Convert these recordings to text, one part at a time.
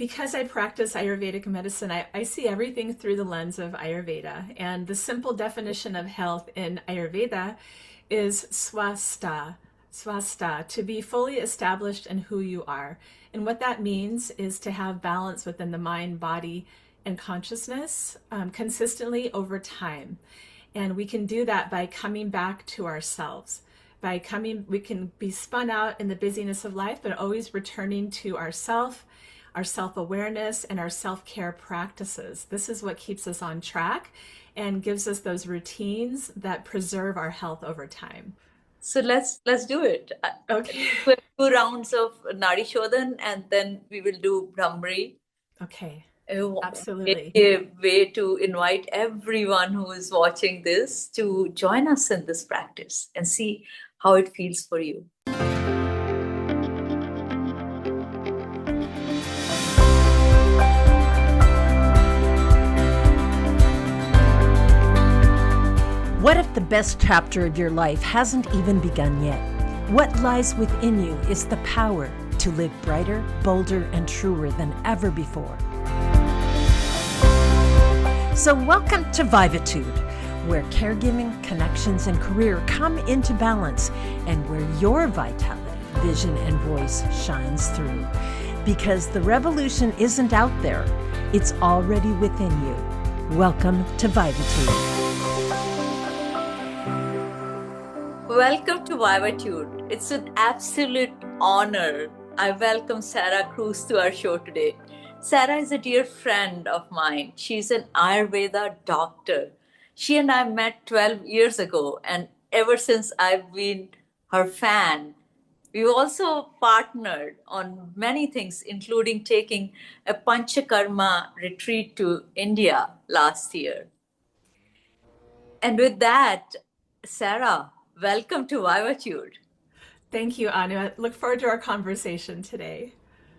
Because I practice Ayurvedic medicine, I see everything through the lens of Ayurveda. And the simple definition of health in Ayurveda is swasta, swasta, to be fully established in who you are. And what that means is to have balance within the mind, body, and consciousness consistently over time. And we can do that by coming back to ourselves. We can be spun out in the busyness of life, but always returning to ourself, our self-awareness, and our self-care practices. This is what keeps us on track and gives us those routines that preserve our health over time. So let's do it. Okay. We'll do 2 rounds of Nadi Shodhana and then we will do Bhramari. Okay. Maybe Absolutely. a way to invite everyone who is watching this to join us in this practice and see how it feels for you. What if the best chapter of your life hasn't even begun yet? What lies within you is the power to live brighter, bolder, and truer than ever before. So welcome to Vivatude, where caregiving, connections, and career come into balance, and where your vitality, vision, and voice shines through. Because the revolution isn't out there, it's already within you. Welcome to Vivatude. Welcome to Vivatude. It's an absolute honor. I welcome Sarah Kruse to our show today. Sarah is a dear friend of mine. She's an Ayurveda doctor. She and I met 12 years ago, and ever since I've been her fan. We've also partnered on many things, including taking a Panchakarma retreat to India last year. And with that, Sarah, welcome to Vivatude. Thank you, Anu. I look forward to our conversation today.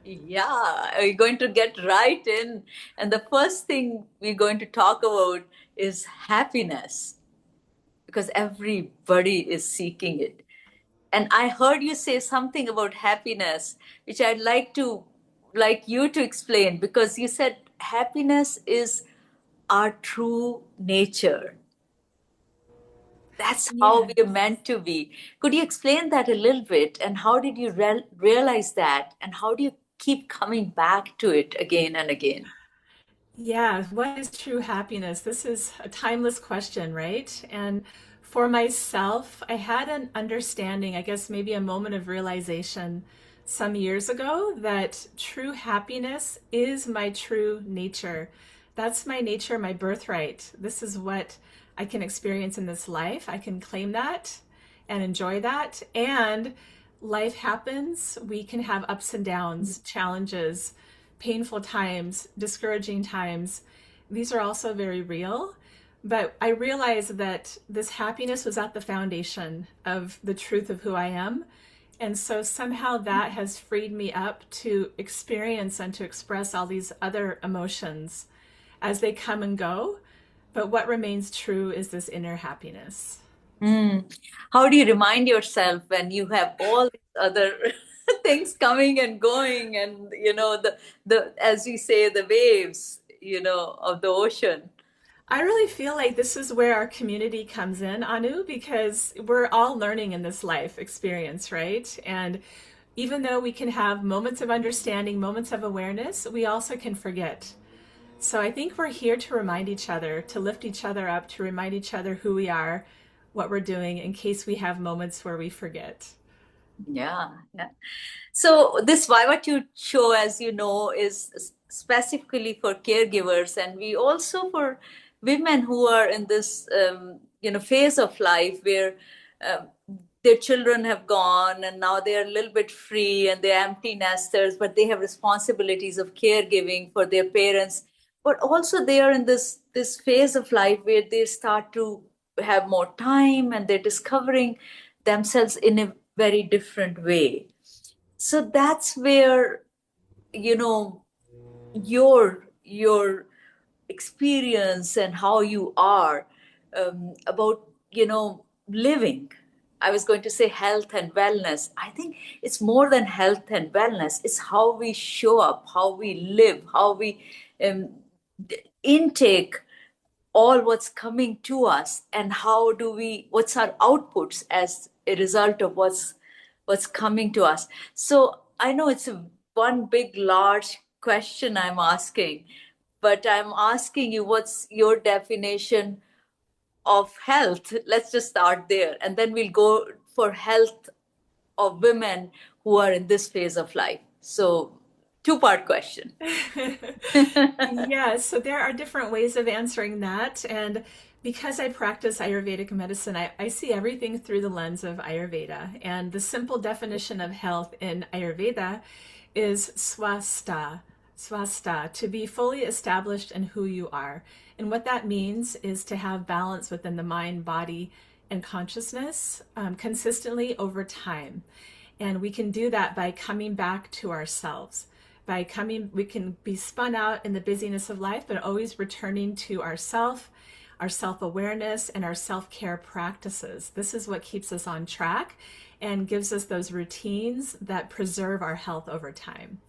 Yeah, we're going to get right in. And the first thing we're going to talk about is happiness, because everybody is seeking it. And I heard you say something about happiness, which I'd like you to explain, because you said happiness is our true nature. That's how Yeah. we are meant to be. Could you explain that a little bit? And how did you realize that? And how do you keep coming back to it again and again? Yeah, what is true happiness? This is a timeless question, right? And for myself, I had an understanding, I guess maybe a moment of realization some years ago that true happiness is my true nature. That's my nature, my birthright. This is what I can experience in this life. I can claim that and enjoy that. And life happens. We can have ups and downs, challenges, painful times, discouraging times. These are also very real. But I realized that this happiness was at the foundation of the truth of who I am. And so somehow that has freed me up to experience and to express all these other emotions as they come and go. But what remains true is this inner happiness. Mm. How do you remind yourself when you have all these other things coming and going, and the as we say, the waves, of the ocean? I really feel like this is where our community comes in, Anu, because we're all learning in this life experience, right? And even though we can have moments of understanding, moments of awareness, we also can forget. So I think we're here to remind each other, to lift each other up, to remind each other who we are, what we're doing, in case we have moments where we forget. Yeah, yeah. So this Vivatude show, as you know, is specifically for caregivers, and we also for women who are in this phase of life where um, their children have gone and now they're a little bit free and they're empty nesters, but they have responsibilities of caregiving for their parents. But also they are in this phase of life where they start to have more time and they're discovering themselves in a very different way. So that's where you know your experience and how you are about living. I was going to say health and wellness. I think it's more than health and wellness. It's how we show up, how we live, how we um, intake all what's coming to us, and how do we, what's our outputs as a result of what's coming to us. So I know it's a one big large question I'm asking, but I'm asking you, what's your definition of health? Let's just start there, and then we'll go for health of women who are in this phase of life. So two-part question. Yeah, so there are different ways of answering that. And because I practice Ayurvedic medicine, I see everything through the lens of Ayurveda. And the simple definition of health in Ayurveda is swasta, swasta, to be fully established in who you are. And what that means is to have balance within the mind, body, and consciousness consistently over time. And we can do that by coming back to ourselves. We can be spun out in the busyness of life, but always returning to ourself, our self-awareness, and our self-care practices. This is what keeps us on track and gives us those routines that preserve our health over time.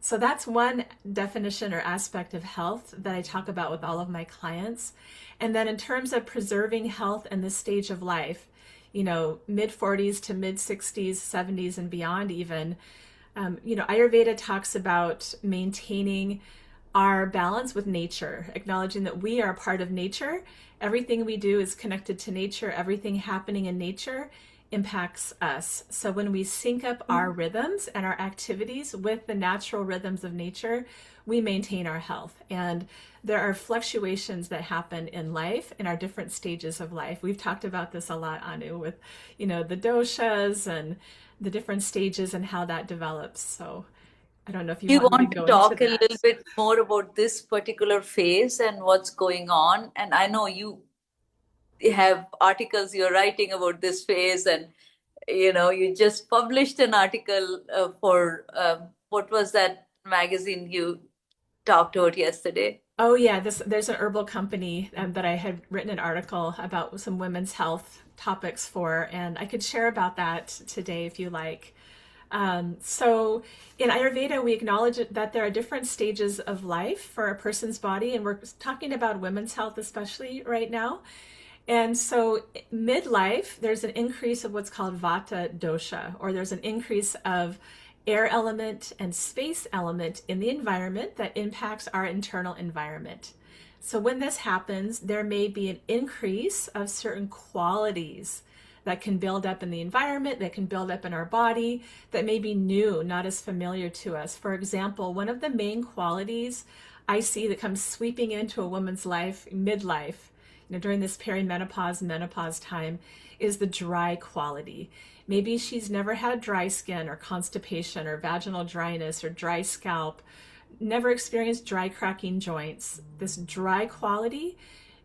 So that's one definition or aspect of health that I talk about with all of my clients. And then in terms of preserving health in this stage of life, mid 40s to mid 60s, 70s, and beyond even, Ayurveda talks about maintaining our balance with nature, acknowledging that we are part of nature. Everything we do is connected to nature. Everything happening in nature impacts us. So when we sync up our rhythms and our activities with the natural rhythms of nature, we maintain our health. And there are fluctuations that happen in life, in our different stages of life. We've talked about this a lot, Anu, with, the doshas and the different stages and how that develops. So I don't know if you Do you want me want to to go into talk a little that. bit more about this particular phase and what's going on? And I know you have articles you're writing about this phase, and you just published an article for what was that magazine you talked about yesterday? Oh yeah, there's an herbal company that I had written an article about some women's health topics for, and I could share about that today if you like. So in Ayurveda, we acknowledge that there are different stages of life for a person's body, and we're talking about women's health especially right now. And so midlife, there's an increase of what's called Vata dosha, or there's an increase of air element and space element in the environment that impacts our internal environment. So when this happens, there may be an increase of certain qualities that can build up in the environment, that can build up in our body, that may be new, not as familiar to us. For example, one of the main qualities I see that comes sweeping into a woman's life, midlife, during this perimenopause, menopause time, is the dry quality. Maybe she's never had dry skin or constipation or vaginal dryness or dry scalp, never experienced dry cracking joints. This dry quality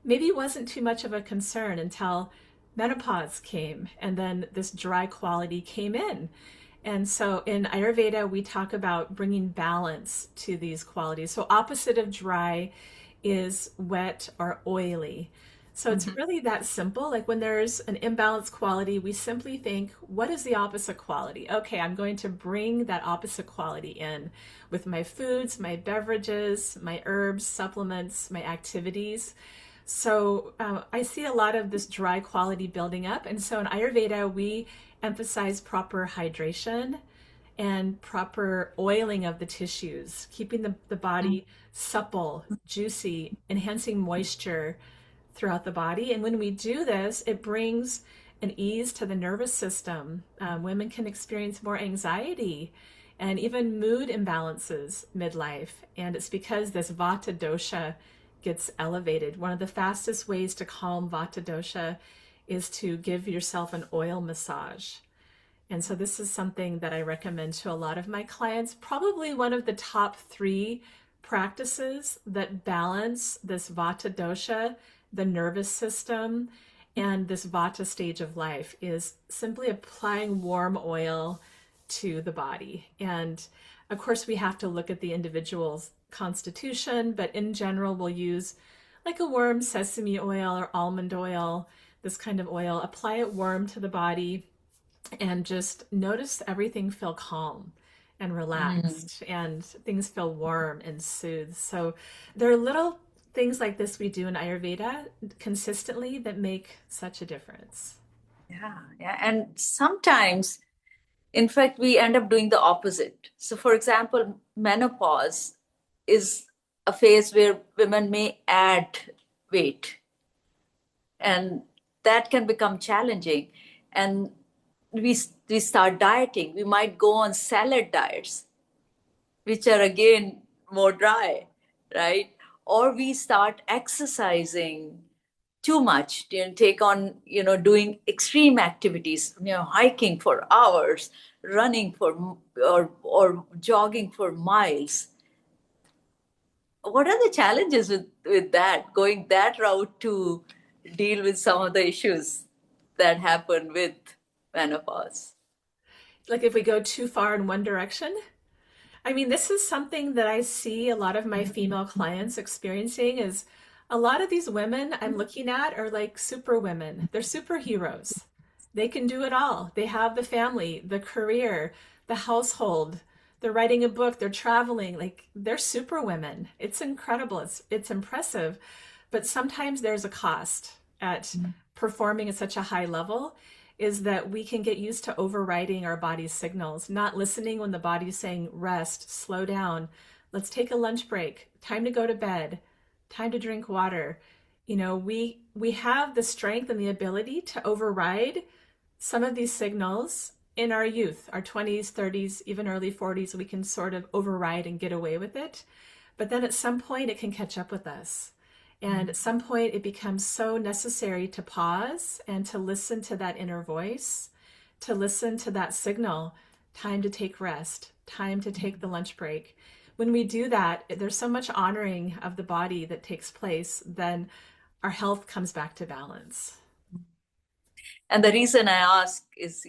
maybe wasn't too much of a concern until menopause came, and then this dry quality came in. And so in Ayurveda, we talk about bringing balance to these qualities. So opposite of dry is wet or oily. So it's really that simple. Like when there's an imbalanced quality, we simply think, what is the opposite quality? Okay, I'm going to bring that opposite quality in with my foods, my beverages, my herbs, supplements, my activities. So I see a lot of this dry quality building up. And so in Ayurveda, we emphasize proper hydration and proper oiling of the tissues, keeping the body supple, juicy, enhancing moisture throughout the body. And when we do this, it brings an ease to the nervous system. Women can experience more anxiety and even mood imbalances midlife. And it's because this Vata dosha gets elevated. One of the fastest ways to calm Vata dosha is to give yourself an oil massage. And so this is something that I recommend to a lot of my clients. Probably one of the top 3 practices that balance this Vata dosha, the nervous system, and this Vata stage of life is simply applying warm oil to the body. And of course, we have to look at the individual's constitution, but in general, we'll use like a warm sesame oil or almond oil. this kind of oil, apply it warm to the body, and just notice everything feel calm and relaxed and things feel warm and soothed. So there are little things like this we do in Ayurveda consistently that make such a difference. Yeah, yeah. And sometimes, in fact, we end up doing the opposite. So, for example, menopause is a phase where women may add weight, and that can become challenging. And we start dieting. We might go on salad diets, which are again more dry, right? Or we start exercising too much, take on, doing extreme activities, hiking for hours, running for, or jogging for miles. What are the challenges with that, going that route to deal with some of the issues that happen with menopause? Like if we go too far in one direction, I mean, this is something that I see a lot of my female clients experiencing is a lot of these women I'm looking at are like super women. They're superheroes. They can do it all. They have the family, the career, the household. They're writing a book, they're traveling, like they're super women. It's incredible. It's impressive. But sometimes there's a cost at performing at such a high level is that we can get used to overriding our body's signals, not listening when the body's saying rest, slow down, let's take a lunch break, time to go to bed, time to drink water. We have the strength and the ability to override some of these signals in our youth, our 20s, 30s, even early 40s. We can sort of override and get away with it. But then at some point it can catch up with us. And at some point, it becomes so necessary to pause and to listen to that inner voice, to listen to that signal, time to take rest, time to take the lunch break. When we do that, there's so much honoring of the body that takes place, then our health comes back to balance. And the reason I ask is,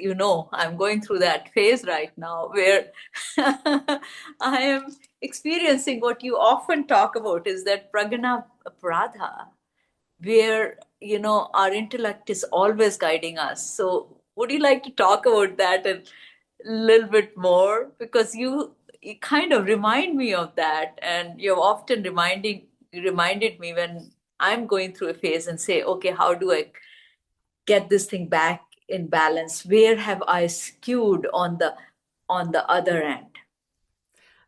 I'm going through that phase right now where I am experiencing what you often talk about is that pragna paradha, where, our intellect is always guiding us. So would you like to talk about that a little bit more? Because you kind of remind me of that. And you've often reminded me when I'm going through a phase and say, okay, how do I get this thing back in balance? Where have I skewed on the other end?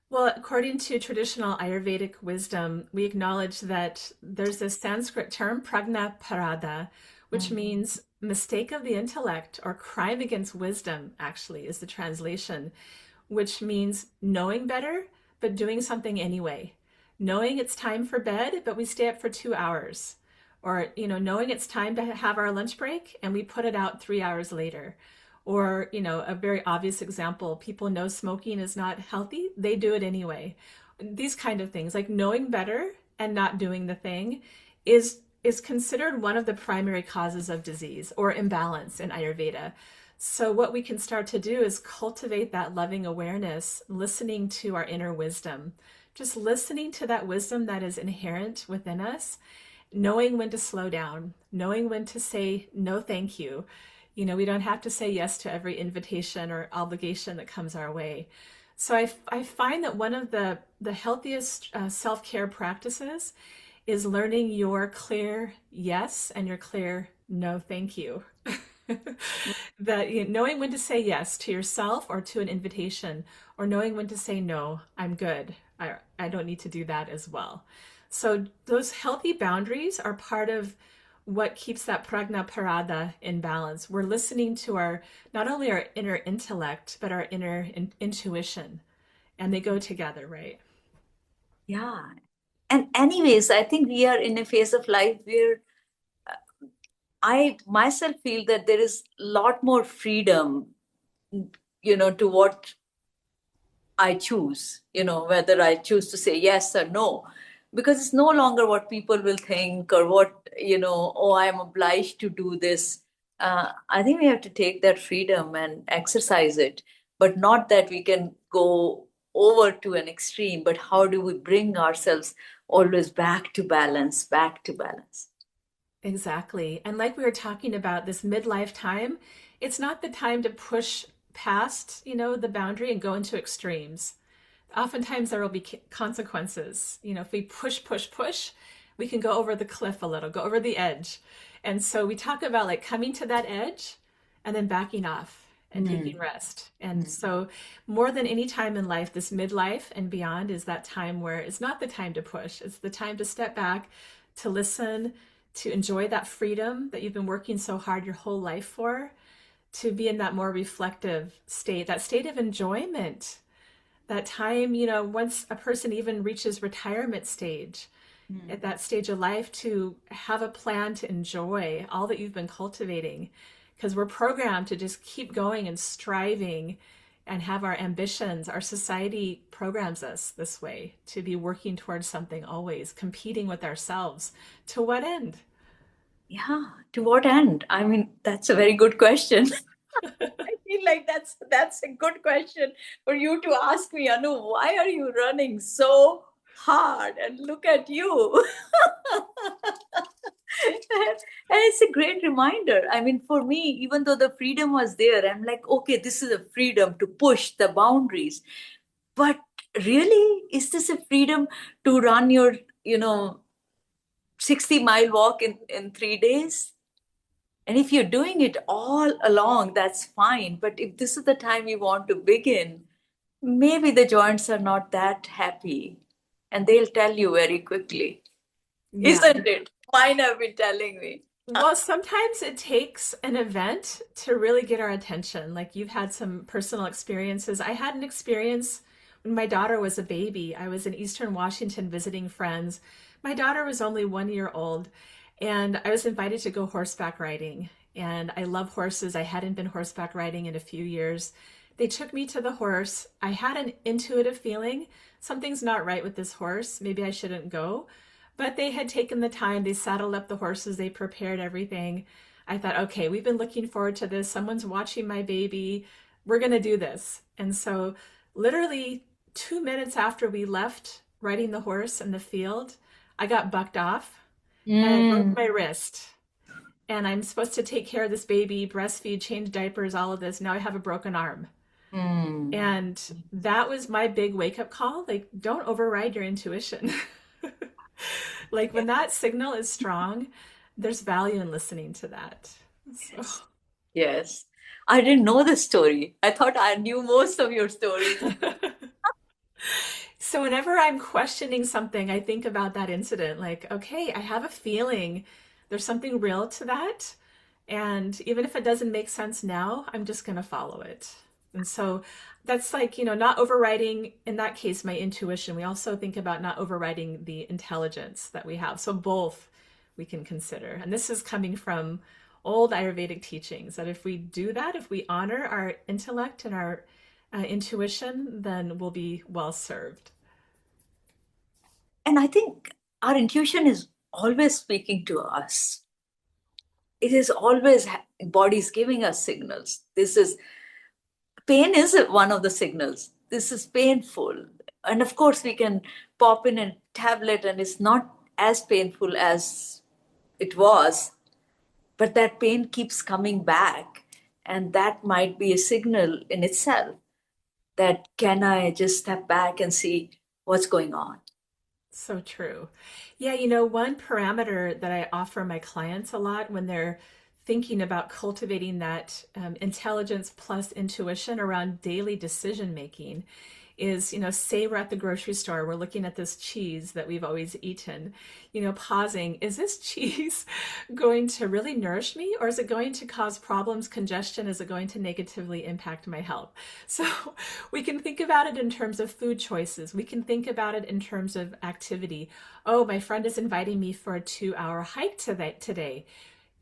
Well, according to traditional Ayurvedic wisdom, we acknowledge that there's this Sanskrit term, pragna parada, which means mistake of the intellect or crime against wisdom, actually, is the translation, which means knowing better, but doing something anyway. Knowing it's time for bed, but we stay up for 2 hours. Or, knowing it's time to have our lunch break and we put it out 3 hours later. Or, a very obvious example, people know smoking is not healthy, they do it anyway. These kind of things, like knowing better and not doing the thing is considered one of the primary causes of disease or imbalance in Ayurveda. So what we can start to do is cultivate that loving awareness, listening to our inner wisdom, just listening to that wisdom that is inherent within us, knowing when to slow down, knowing when to say no thank you. We don't have to say yes to every invitation or obligation that comes our way. So I find that one of the healthiest self-care practices is learning your clear yes and your clear no thank you. That knowing when to say yes to yourself or to an invitation, or knowing when to say no, I'm good. I don't need to do that as well. So those healthy boundaries are part of what keeps that pragna parada in balance. We're listening to not only our inner intellect, but our inner intuition, and they go together, right? Yeah. And anyways, I think we are in a phase of life where I myself feel that there is a lot more freedom, to what I choose, whether I choose to say yes or no, because it's no longer what people will think or what, oh, I'm obliged to do this. I think we have to take that freedom and exercise it, but not that we can go over to an extreme, but how do we bring ourselves always back to balance, back to balance? Exactly. And like we were talking about this midlife time, it's not the time to push past, the boundary and go into extremes. Oftentimes there will be consequences. If we push, push, push, we can go over the cliff a little, go over the edge. And so we talk about like coming to that edge and then backing off and taking Mm. rest. And so more than any time in life, this midlife and beyond is that time where it's not the time to push. It's the time to step back, to listen, to enjoy that freedom that you've been working so hard your whole life for, to be in that more reflective state, that state of enjoyment, that time, once a person even reaches retirement stage, at that stage of life, to have a plan to enjoy all that you've been cultivating. Because we're programmed to just keep going and striving and have our ambitions. Our society programs us this way to be working towards something always, competing with ourselves. To what end? Yeah, to what end? I mean, that's a very good question. I feel like that's a good question for you to ask me, Anu. Why are you running so hard? And look at you. And it's a great reminder. I mean, for me, even though the freedom was there, I'm like, okay, this is a freedom to push the boundaries. But really, is this a freedom to run your, 60-mile walk in 3 days? And if you're doing it all along, that's fine. But if this is the time you want to begin, maybe the joints are not that happy. And they'll tell you very quickly, Yeah. isn't it? Mine have been telling me. Well, sometimes it takes an event to really get our attention. Like you've had some personal experiences. I had an experience when my daughter was a baby. I was in Eastern Washington visiting friends. My daughter was only 1 year old, and I was invited to go horseback riding. And I love horses. I hadn't been horseback riding in a few years. They took me to the horse. I had an intuitive feeling something's not right with this horse. Maybe I shouldn't go. But they had taken the time, they saddled up the horses, they prepared everything. I thought, okay, we've been looking forward to this. Someone's watching my baby. We're going to do this. And so, literally 2 minutes after we left riding the horse in the field, I got bucked off and I broke my wrist. And I'm supposed to take care of this baby, breastfeed, change diapers, all of this. Now I have a broken arm. And that was my big wake up call. Like, don't override your intuition. Like when that signal is strong, there's value in listening to that. So. Yes. Yes. I didn't know the story. I thought I knew most of your stories. So whenever I'm questioning something, I think about that incident. Like, okay, I have a feeling there's something real to that. And even if it doesn't make sense now, I'm just going to follow it. And so that's like, not overriding, in that case, my intuition. We also think about not overriding the intelligence that we have. So both we can consider. And this is coming from old Ayurvedic teachings that if we do that, if we honor our intellect and our intuition, then we'll be well served. And I think our intuition is always speaking to us. It is always bodies giving us signals. Pain is one of the signals. This is painful. And of course, we can pop in a tablet and it's not as painful as it was, but that pain keeps coming back. And that might be a signal in itself that can I just step back and see what's going on? So true. Yeah, one parameter that I offer my clients a lot when they're thinking about cultivating that intelligence plus intuition around daily decision making is, say we're at the grocery store, we're looking at this cheese that we've always eaten, pausing, is this cheese going to really nourish me, or is it going to cause problems, congestion? Is it going to negatively impact my health? So we can think about it in terms of food choices. We can think about it in terms of activity. Oh, my friend is inviting me for a 2-hour hike today.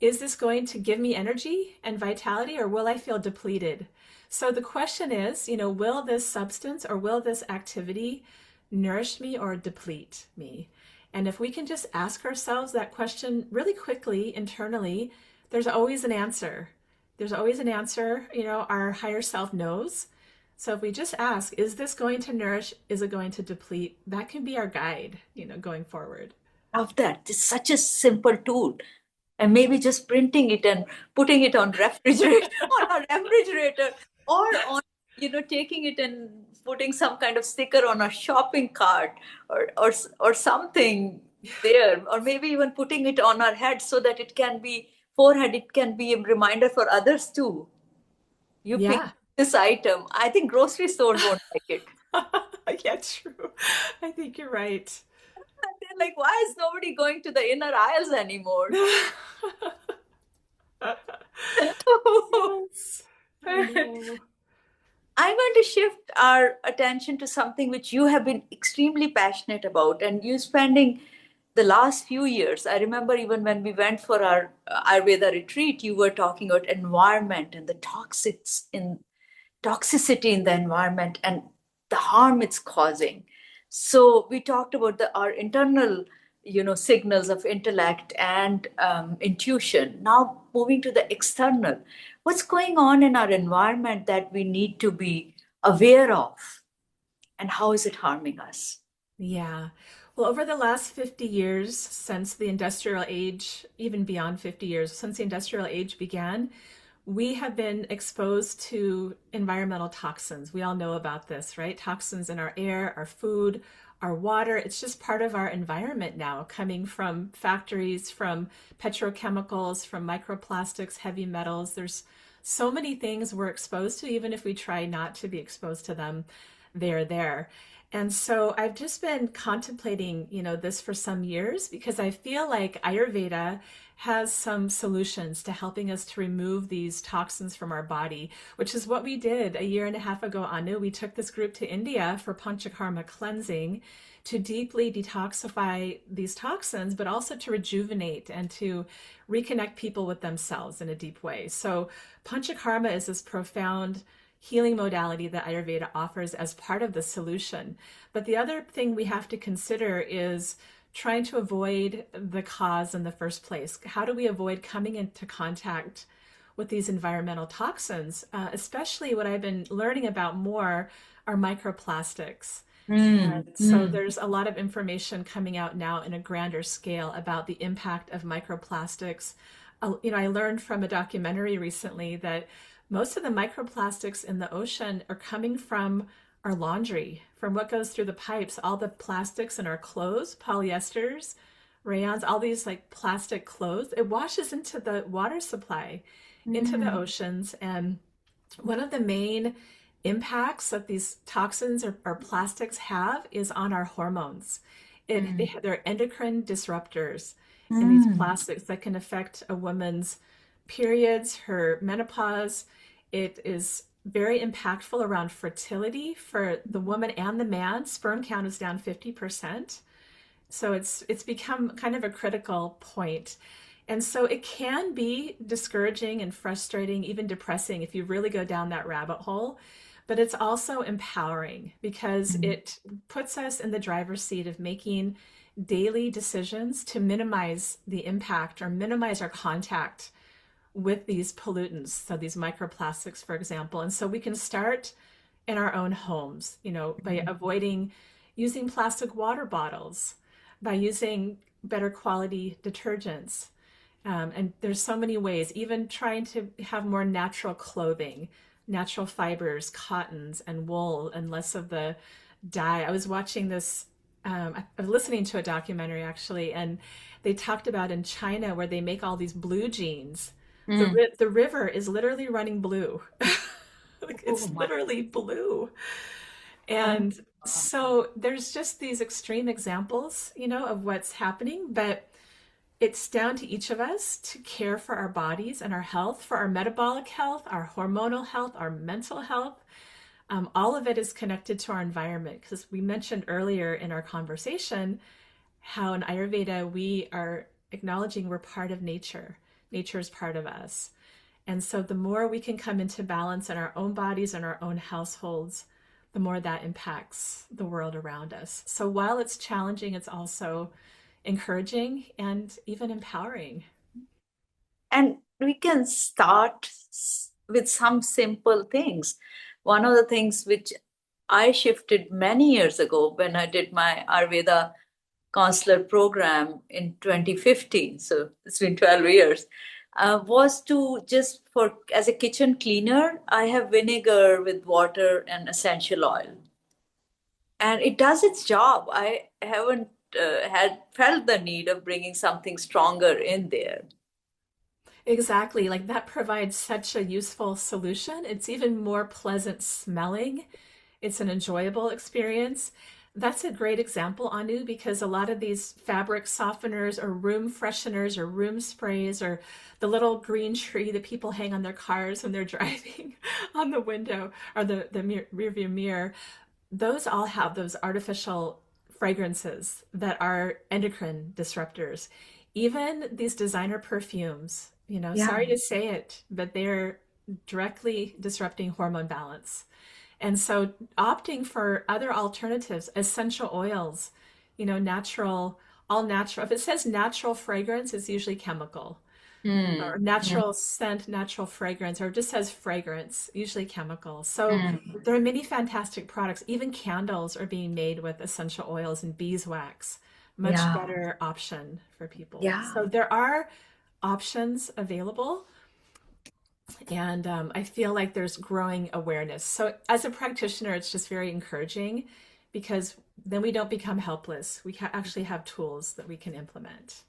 Is this going to give me energy and vitality, or will I feel depleted? So the question is, will this substance or will this activity nourish me or deplete me? And if we can just ask ourselves that question really quickly internally, there's always an answer. There's always an answer, our higher self knows. So if we just ask, is this going to nourish? Is it going to deplete? That can be our guide, going forward. Of that, it's such a simple tool. and maybe just printing it and putting it on refrigerator on a refrigerator, or on, taking it and putting some kind of sticker on a shopping cart, or something there, or maybe even putting it on our head so that it can be forehead, it can be a reminder for others too. You pick Yeah. this item. I think grocery stores won't like it. Yeah, true. I think you're right. They're like, why is nobody going to the inner aisles anymore? Yes, I know. I'm going to shift our attention to something which you have been extremely passionate about, and you spending the last few years. I remember even when we went for our Ayurveda retreat, you were talking about environment and the toxicity in the environment and the harm it's causing. So we talked about our internal, signals of intellect and intuition. Now moving to the external, what's going on in our environment that we need to be aware of, and how is it harming us? Yeah. Well, over the last 50 years, since the industrial age, even beyond 50 years, since the industrial age began, we have been exposed to environmental toxins. We all know about this, right? Toxins in our air, our food, our water. It's just part of our environment now, coming from factories, from petrochemicals, from microplastics, heavy metals. There's so many things we're exposed to, even if we try not to be exposed to them, they're there. And so I've just been contemplating, this for some years because I feel like Ayurveda has some solutions to helping us to remove these toxins from our body, which is what we did a year and a half ago, Anu. We took this group to India for Panchakarma cleansing to deeply detoxify these toxins, but also to rejuvenate and to reconnect people with themselves in a deep way. So Panchakarma is this profound healing modality that Ayurveda offers as part of the solution. But the other thing we have to consider is trying to avoid the cause in the first place. How do we avoid coming into contact with these environmental toxins? Especially what I've been learning about more are microplastics. So there's a lot of information coming out now in a grander scale about the impact of microplastics. I learned from a documentary recently that most of the microplastics in the ocean are coming from our laundry, from what goes through the pipes, all the plastics in our clothes, polyesters, rayons, all these like plastic clothes. It washes into the water supply, into the oceans. And one of the main impacts that these toxins or plastics have is on our hormones. They're endocrine disruptors in these plastics that can affect a woman's periods, her menopause. It is very impactful around fertility for the woman and the man. Sperm count is down 50%. So it's become kind of a critical point. And so it can be discouraging and frustrating, even depressing if you really go down that rabbit hole. But it's also empowering because it puts us in the driver's seat of making daily decisions to minimize the impact or minimize our contact with these pollutants, so these microplastics, for example. And so we can start in our own homes, by avoiding using plastic water bottles, by using better quality detergents. And there's so many ways, even trying to have more natural clothing, natural fibers, cottons and wool, and less of the dye. I was watching this, I was listening to a documentary actually, and they talked about in China where they make all these blue jeans. The river is literally running blue. Like it's literally blue. And so there's just these extreme examples, of what's happening, but it's down to each of us to care for our bodies and our health, for our metabolic health, our hormonal health, our mental health. All of it is connected to our environment because we mentioned earlier in our conversation how in Ayurveda we are acknowledging we're part of nature. Nature is part of us. And so the more we can come into balance in our own bodies and our own households, the more that impacts the world around us. So while it's challenging, it's also encouraging and even empowering. And we can start with some simple things. One of the things which I shifted many years ago when I did my Ayurveda counselor program in 2015, so it's been 12 years, was to just for as a kitchen cleaner, I have vinegar with water and essential oil. And it does its job. I haven't had felt the need of bringing something stronger in there. Exactly. Like that provides such a useful solution. It's even more pleasant smelling. It's an enjoyable experience. That's a great example, Anu, because a lot of these fabric softeners or room fresheners or room sprays or the little green tree that people hang on their cars when they're driving on the window or the rear view mirror, those all have those artificial fragrances that are endocrine disruptors. Even these designer perfumes, Yeah. sorry to say it, but they're directly disrupting hormone balance. And so opting for other alternatives, essential oils, natural, all natural. If it says natural fragrance, it's usually chemical or Mm, mm, natural scent, natural fragrance, or it just says fragrance, usually chemical. So mm. there are many fantastic products. Even candles are being made with essential oils and beeswax, much Yeah. better option for people. Yeah. So there are options available. And I feel like there's growing awareness. So as a practitioner, it's just very encouraging because then we don't become helpless. We actually have tools that we can implement.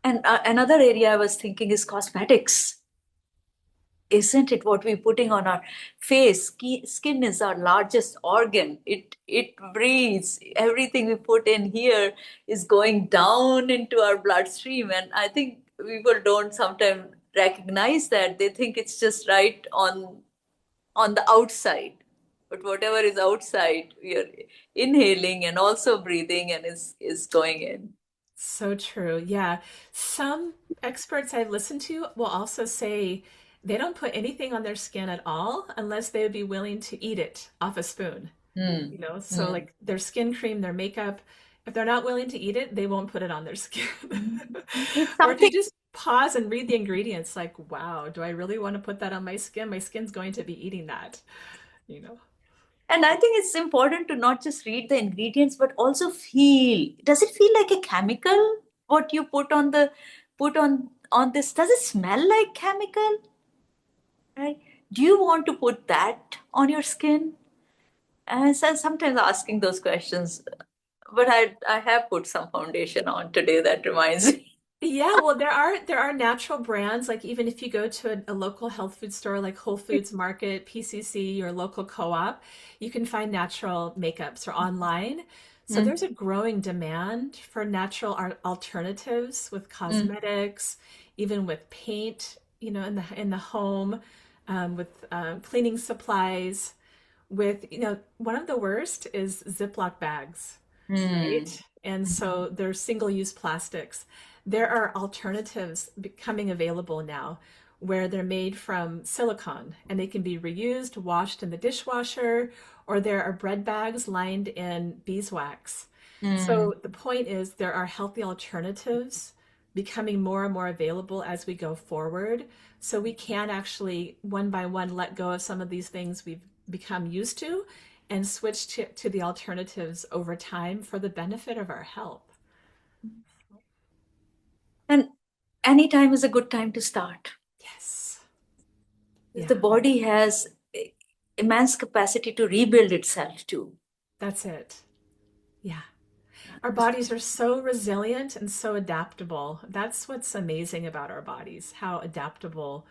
And another area I was thinking is cosmetics. Isn't it what we're putting on our face? Skin is our largest organ. It breathes. Everything we put in here is going down into our bloodstream. And I think people don't sometimes recognize that. They think it's just right on the outside. But whatever is outside, we are inhaling and also breathing and is going in. So true. Yeah. Some experts I've listened to will also say they don't put anything on their skin at all unless they would be willing to eat it off a spoon. Hmm. So Hmm. like their skin cream, their makeup, if they're not willing to eat it, they won't put it on their skin. It's Or if you something. just pause and read the ingredients, like, wow, do I really want to put that on my skin? My skin's going to be eating that, you know? And I think it's important to not just read the ingredients, but also feel. Does it feel like a chemical? What you put on this? Does it smell like chemical? Right? Do you want to put that on your skin? And so sometimes asking those questions. But I have put some foundation on today that reminds me. Yeah, well, there are natural brands. Like even if you go to a local health food store like Whole Foods Market, PCC, or local co-op, you can find natural makeups or online. So Mm, there's a growing demand for natural alternatives with mm, cosmetics, even with paint, in the home, with cleaning supplies. With, one of the worst is Ziploc bags, mm, right? And so they're single-use plastics. There are alternatives becoming available now where they're made from silicone and they can be reused, washed in the dishwasher, or there are bread bags lined in beeswax. mm. So the point is there are healthy alternatives becoming more and more available as we go forward. So we can actually one by one let go of some of these things we've become used to and switch to the alternatives over time for the benefit of our health. And any time is a good time to start. Yes. The Yeah, body has immense capacity to rebuild itself too. that's it. Yeah. Our bodies are so resilient and so adaptable. That's what's amazing about our bodies, how adaptable,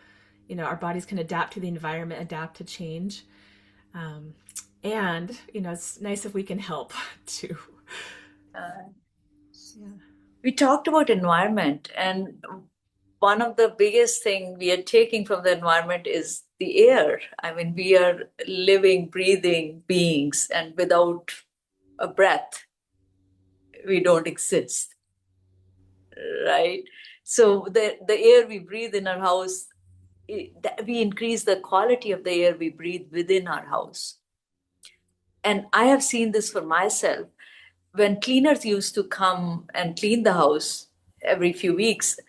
our bodies can adapt to the environment, adapt to change. Um, and, it's nice if we can help too. Uh, Yeah. we talked about environment, and one of the biggest thing we are taking from the environment is the air. I mean, we are living, breathing beings, and without a breath, we don't exist, right? So the air we breathe in our house, we increase the quality of the air we breathe within our house. And I have seen this for myself. When cleaners used to come and clean the house every few weeks,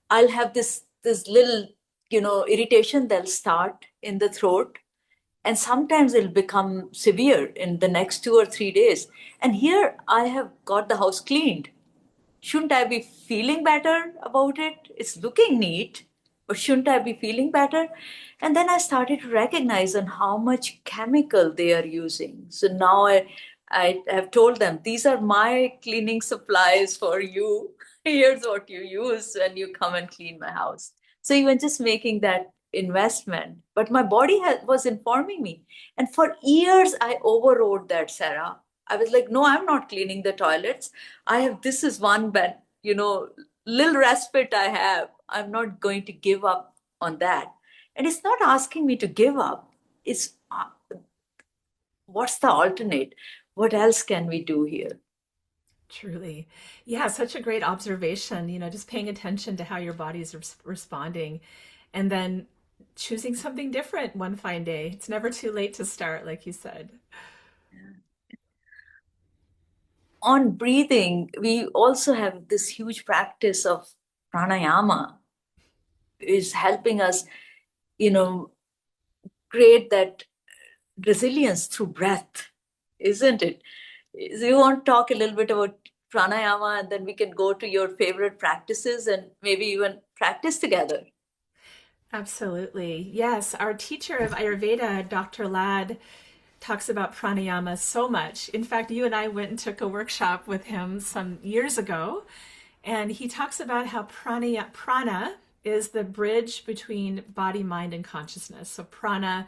I'll have this little, irritation they'll start in the throat. And sometimes it'll become severe in the next 2 or 3 days. And here I have got the house cleaned. shouldn't I be feeling better about it? It's looking neat, but shouldn't I be feeling better? And then I started to recognize on how much chemical they are using. So now I have told them, these are my cleaning supplies for you. Here's what you use when you come and clean my house. So even just making that investment, but my body was informing me. And for years, I overrode that, Sarah. I was like, no, I'm not cleaning the toilets. This is one bed, little respite I have. I'm not going to give up on that. And it's not asking me to give up. It's what's the alternate? What else can we do here? Truly. Yeah, such a great observation, just paying attention to how your body is responding and then choosing something different one fine day. It's never too late to start, like you said. On breathing, we also have this huge practice of pranayama is helping us, you know, create that resilience through breath, isn't it? So you want to talk a little bit about pranayama and then we can go to your favorite practices and maybe even practice together. Absolutely. Yes, our teacher of Ayurveda, Dr. Ladd, talks about pranayama so much. In fact, you and I went and took a workshop with him some years ago, and he talks about how prana is the bridge between body, mind, and consciousness. So prana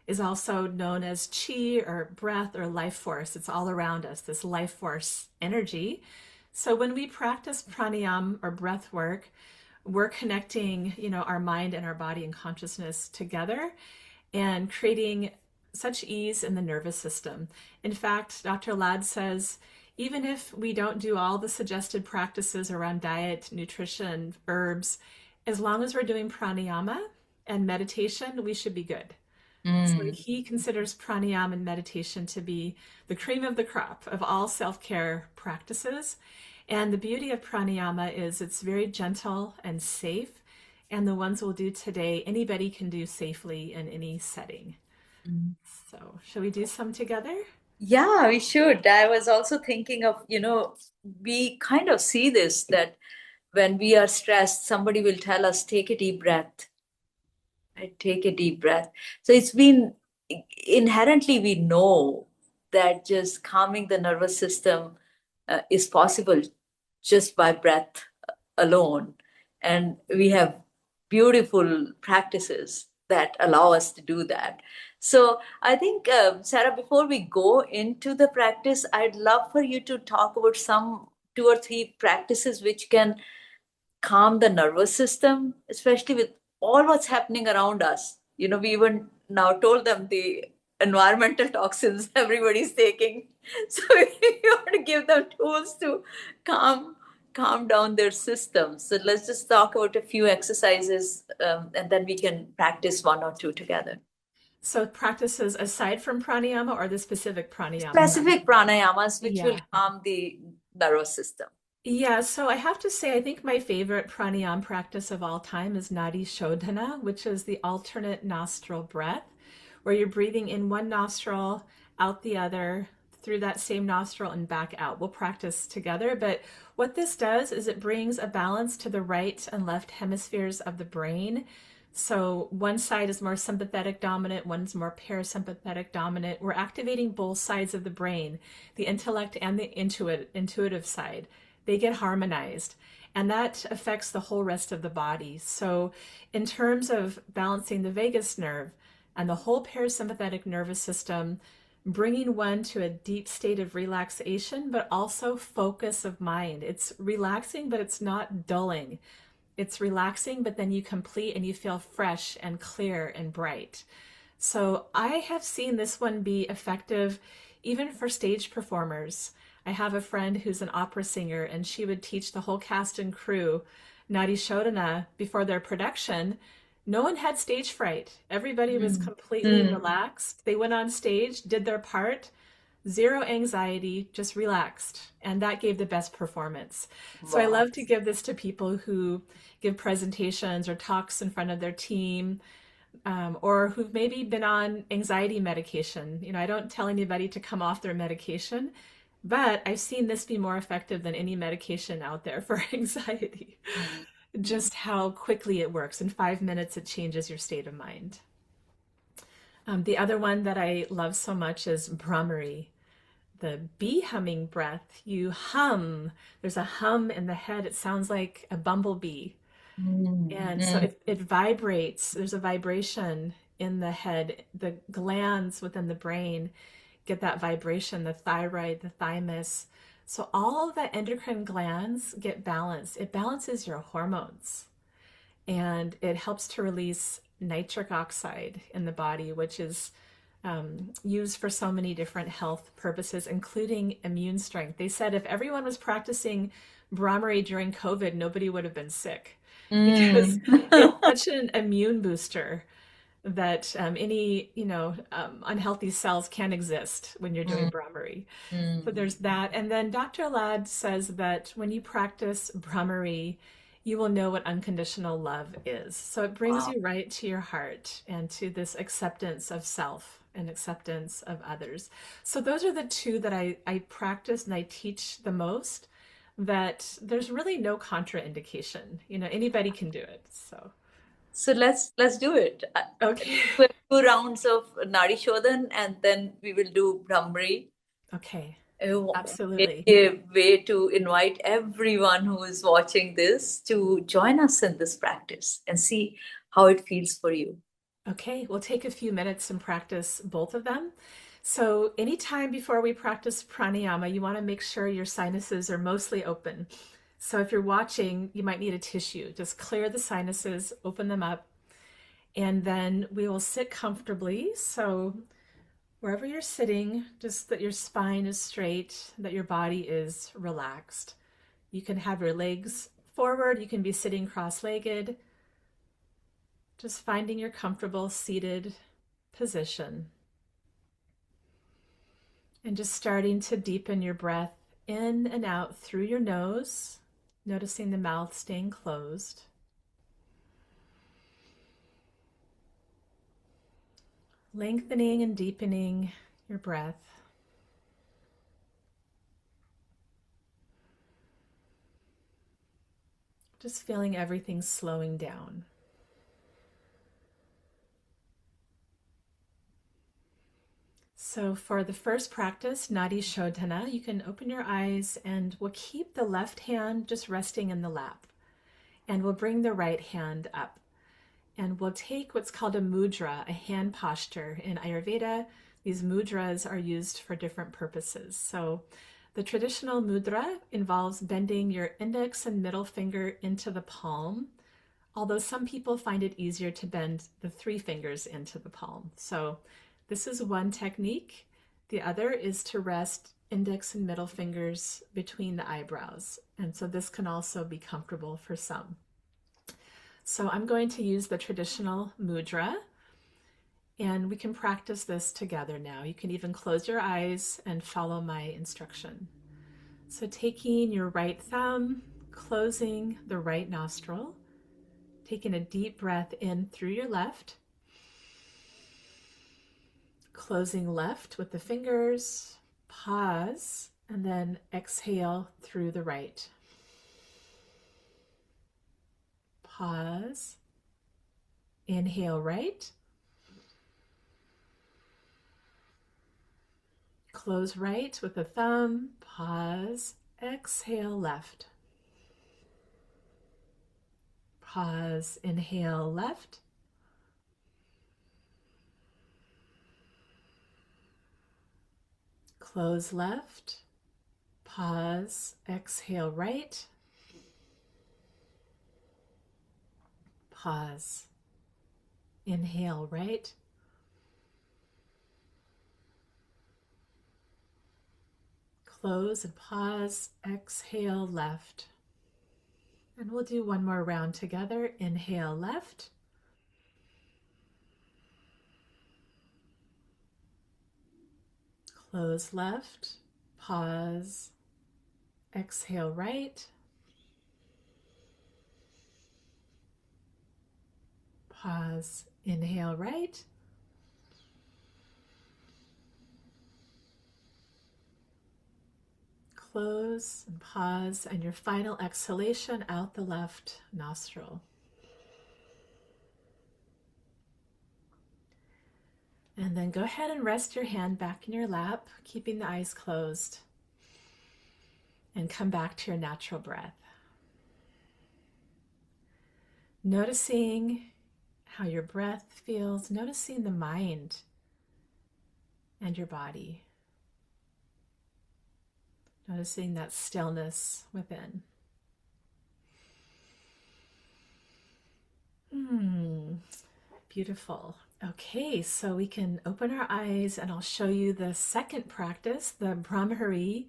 is also known as chi or breath or life force. It's all around us, this life force energy. So when we practice pranayama or breath work, we're connecting, our mind and our body and consciousness together and creating such ease in the nervous system. In fact, Dr. Ladd says, even if we don't do all the suggested practices around diet, nutrition, herbs, as long as we're doing pranayama and meditation, we should be good. So he considers pranayama and meditation to be the cream of the crop of all self-care practices. And the beauty of pranayama is it's very gentle and safe. And the ones we'll do today, anybody can do safely in any setting. So, shall we do some together? Yeah, we should. I was also thinking of, we kind of see this that when we are stressed, somebody will tell us, take a deep breath. Right? Take a deep breath. So it's been inherently, we know that just calming the nervous system is possible just by breath alone. And we have beautiful practices that allow us to do that. So I think, Sarah, before we go into the practice, I'd love for you to talk about some 2 or 3 practices which can calm the nervous system, especially with all what's happening around us. We even now told them the environmental toxins everybody's taking. So you want to give them tools to calm down their system. So let's just talk about a few exercises and then we can practice 1 or 2 together. So practices aside from pranayama or the specific pranayama? Specific pranayamas which will calm the nervous system. Yeah, so I have to say, I think my favorite pranayama practice of all time is Nadi Shodhana, which is the alternate nostril breath, where you're breathing in one nostril, out the other, through that same nostril and back out. We'll practice together, but what this does is it brings a balance to the right and left hemispheres of the brain. So one side is more sympathetic dominant, one's more parasympathetic dominant. We're activating both sides of the brain, the intellect and the intuitive side. They get harmonized, and that affects the whole rest of the body. So in terms of balancing the vagus nerve and the whole parasympathetic nervous system, bringing one to a deep state of relaxation, but also focus of mind. It's relaxing, but it's not dulling. It's relaxing, but then you complete and you feel fresh and clear and bright. So I have seen this one be effective even for stage performers. I have a friend who's an opera singer, and she would teach the whole cast and crew Nadi Shodhana before their production. No one had stage fright. Everybody was completely relaxed. They went on stage, did their part, zero anxiety, just relaxed. And that gave the best performance. So I love to give this to people who give presentations or talks in front of their team, or who've maybe been on anxiety medication. I don't tell anybody to come off their medication. But I've seen this be more effective than any medication out there for anxiety. Just how quickly it works. In 5 minutes, it changes your state of mind. The other one that I love so much is Bhramari, the bee humming breath. You hum, there's a hum in the head. It sounds like a bumblebee. And so Mm. it vibrates. There's a vibration in the head. The glands within the brain get that vibration, the thyroid, the thymus. So all the endocrine glands get balanced. It balances your hormones and it helps to release nitric oxide in the body, which is used for so many different health purposes, including immune strength. They said if everyone was practicing Bhramari during COVID, nobody would have been sick because Mm. it's such an immune booster that any unhealthy cells can exist when you're doing Mm. Bhramari. So Mm. there's that. And then Dr. Ladd says that when you practice Bhramari, you will know what unconditional love is. So it brings Wow. you right to your heart and to this acceptance of self and acceptance of others. So those are the two that I practice and I teach the most, that there's really no contraindication. Anybody can do it. So, So let's do it. okay. We'll do 2 rounds of Nadi Shodhana and then we will do Bhramari. Okay. Uh, Absolutely. Maybe a way to invite everyone who is watching this to join us in this practice and see how it feels for you. Okay, we'll take a few minutes and practice both of them. So, anytime before we practice pranayama, you want to make sure your sinuses are mostly open. So, if you're watching, you might need a tissue. Just clear the sinuses, open them up, and then we will sit comfortably. So, wherever you're sitting, just that your spine is straight, that your body is relaxed. You can have your legs forward, you can be sitting cross legged, just finding your comfortable seated position. And just starting to deepen your breath in and out through your nose, noticing the mouth staying closed. Lengthening and deepening your breath. Just feeling everything slowing down. So for the first practice, Nadi Shodhana, you can open your eyes and we'll keep the left hand just resting in the lap. And we'll bring the right hand up. And we'll take what's called a mudra, a hand posture. In Ayurveda, these mudras are used for different purposes. So the traditional mudra involves bending your index and middle finger into the palm, although some people find it easier to bend the 3 fingers into the palm. So this is one technique. The other is to rest index and middle fingers between the eyebrows. And so this can also be comfortable for some. So I'm going to use the traditional mudra, and we can practice this together now. You can even close your eyes and follow my instruction. So taking your right thumb, closing the right nostril, taking a deep breath in through your left, closing left with the fingers, pause, and then exhale through the right. Pause, inhale right, close right with the thumb, pause, exhale left. Pause, inhale left. Close left, pause, exhale right. Pause, inhale right. Close and pause, exhale left. And we'll do one more round together. Inhale left. Close left, pause, exhale right. Pause, inhale right. close and pause, and your final exhalation out the left nostril. And then go ahead and rest your hand back in your lap, keeping the eyes closed, and come back to your natural breath. Noticing how your breath feels, noticing the mind and your body. Noticing that stillness within. Beautiful. Okay, so we can open our eyes and I'll show you the second practice, the Bhramari,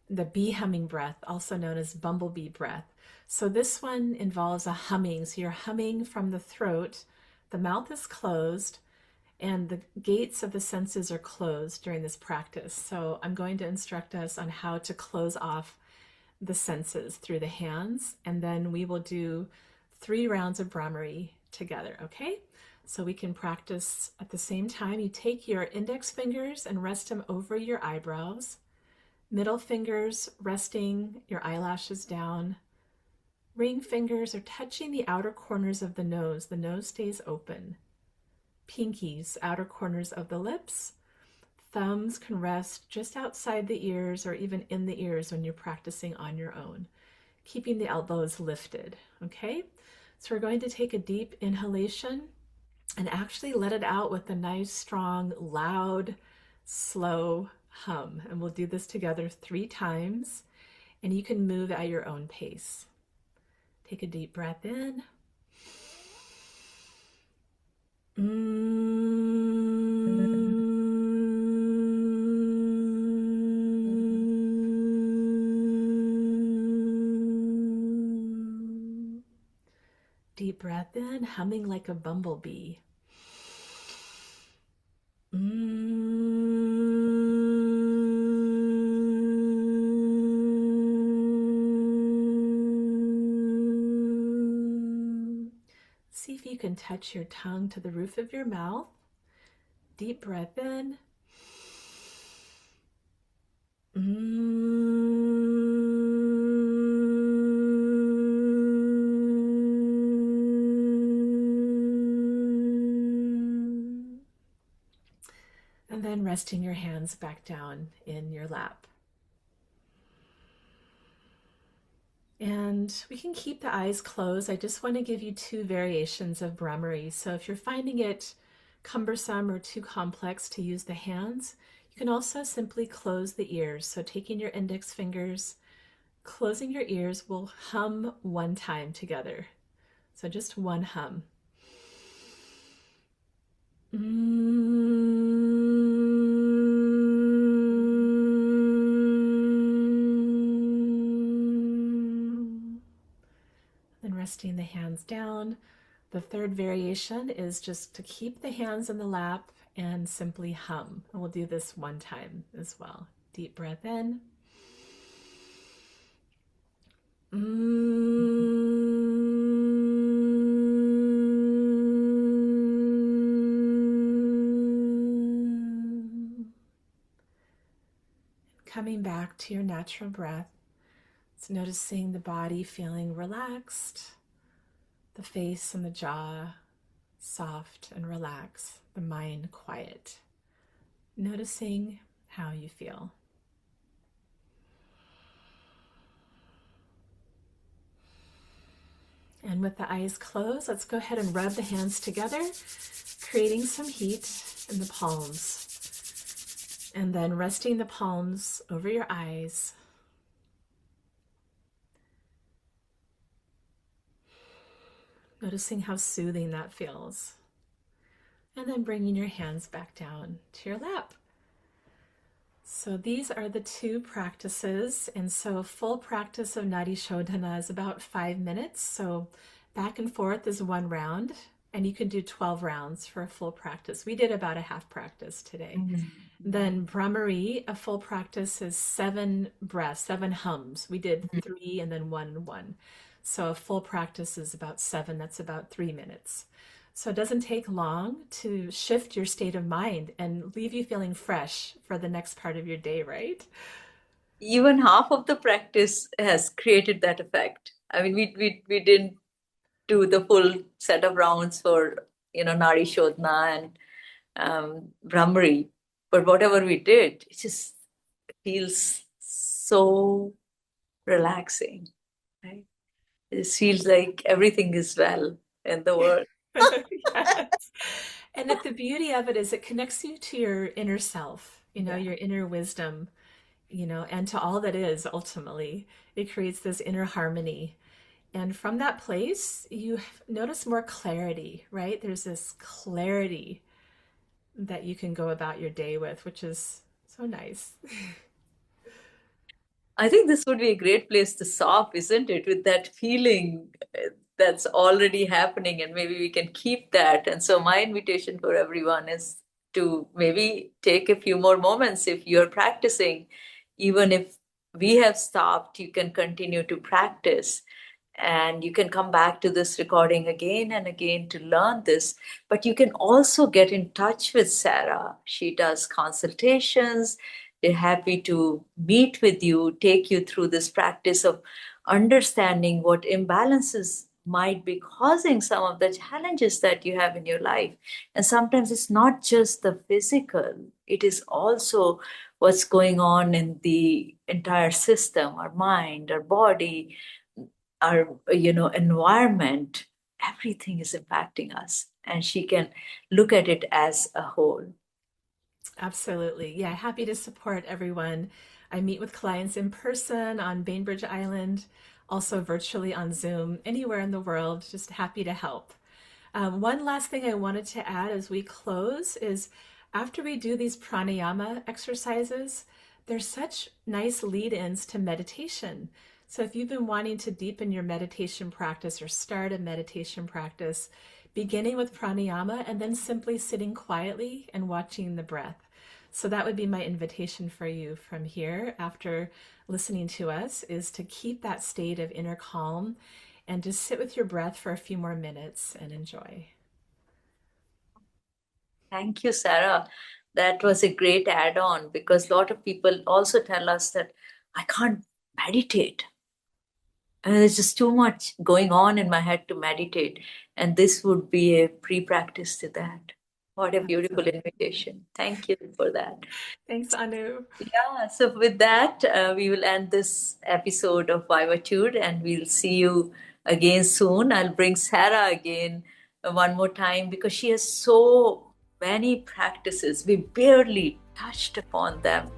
the bee humming breath, also known as bumblebee breath. So this one involves a humming. So you're humming from the throat, the mouth is closed, and the gates of the senses are closed during this practice. So I'm going to instruct us on how to close off the senses through the hands, and then we will do 3 rounds of Bhramari together, okay? So we can practice at the same time. You take your index fingers and rest them over your eyebrows, middle fingers resting your eyelashes down, ring fingers are touching the outer corners of the nose stays open. Pinkies, outer corners of the lips. Thumbs can rest just outside the ears or even in the ears when you're practicing on your own. Keeping the elbows lifted, okay? So we're going to take a deep inhalation and actually let it out with a nice, strong, loud, slow hum. And we'll do this together 3 times, and you can move at your own pace. Take a deep breath in. Deep breath in, humming like a bumblebee. See if you can touch your tongue to the roof of your mouth. Deep breath in. And then resting your hands back down in your lap. And we can keep the eyes closed. I just want to give you 2 variations of Bhramari. So if you're finding it cumbersome or too complex to use the hands, you can also simply close the ears. So taking your index fingers, closing your ears, we'll hum 1 time together. So just 1 hum. Resting the hands down. The 3rd variation is just to keep the hands in the lap and simply hum. And we'll do this 1 time as well. Deep breath in. Coming back to your natural breath. So noticing the body feeling relaxed, the face and the jaw soft and relaxed, the mind quiet. Noticing how you feel. And with the eyes closed, let's go ahead and rub the hands together, creating some heat in the palms. And then resting the palms over your eyes. Noticing how soothing that feels. And then bringing your hands back down to your lap. So these are the 2 practices. And so a full practice of Nadi Shodhana is about 5 minutes. So back and forth is 1 round. And you can do 12 rounds for a full practice. We did about a half practice today. Then Bhramari, a full practice is 7 breaths, 7 hums. We did 3 and then 1 and 1. So a full practice is about 7, that's about 3 minutes. So it doesn't take long to shift your state of mind and leave you feeling fresh for the next part of your day, right? even half of the practice has created that effect. I mean, we didn't do the full set of rounds for, Nadi Shodhana and Bhramari, but whatever we did, it just feels so relaxing, right? It feels like everything is well in the world. Yes. And the beauty of it is it connects you to your inner self, Yeah. your inner wisdom, and to all that is ultimately. It creates this inner harmony. And from that place, you notice more clarity, right? There's this clarity that you can go about your day with, which is so nice. I think this would be a great place to stop, isn't it? With that feeling that's already happening, and maybe we can keep that. And so, my invitation for everyone is to maybe take a few more moments if you're practicing. Even if we have stopped, you can continue to practice. And you can come back to this recording again and again to learn this. But you can also get in touch with Sarah. She does consultations. They're happy to meet with you, take you through this practice of understanding what imbalances might be causing some of the challenges that you have in your life. And sometimes it's not just the physical, it is also what's going on in the entire system, our mind, our body, our environment. Everything is impacting us, and she can look at it as a whole. Absolutely. Yeah, happy to support everyone. I meet with clients in person on Bainbridge Island, also virtually on Zoom, anywhere in the world. Just happy to help. One last thing I wanted to add as we close is after we do these pranayama exercises, there's such nice lead ins to meditation. So if you've been wanting to deepen your meditation practice or start a meditation practice, beginning with pranayama and then simply sitting quietly and watching the breath. So that would be my invitation for you from here after listening to us, is to keep that state of inner calm and just sit with your breath for a few more minutes and enjoy. Thank you, Sarah. That was a great add on, because a lot of people also tell us that I can't meditate. And there's just too much going on in my head to meditate. And this would be a pre practice to that. What a beautiful Absolutely. invitation. Thank you for that. Thanks, Anu. Yeah, so with that, we will end this episode of Vivatude, and we'll see you again soon. I'll bring Sarah again one more time, because she has so many practices. We barely touched upon them.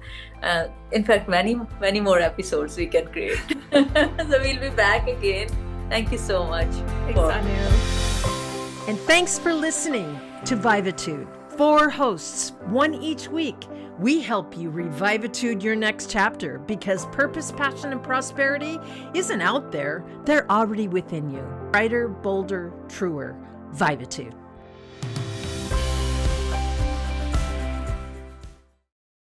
In fact, many, many more episodes we can create. So we'll be back again. Thank you so much. Thanks, Anu. And thanks for listening to Vivatude. 4 hosts, 1 each week. We help you revivitude your next chapter, because purpose, passion, and prosperity isn't out there. They're already within you. Brighter, bolder, truer. Vivatude.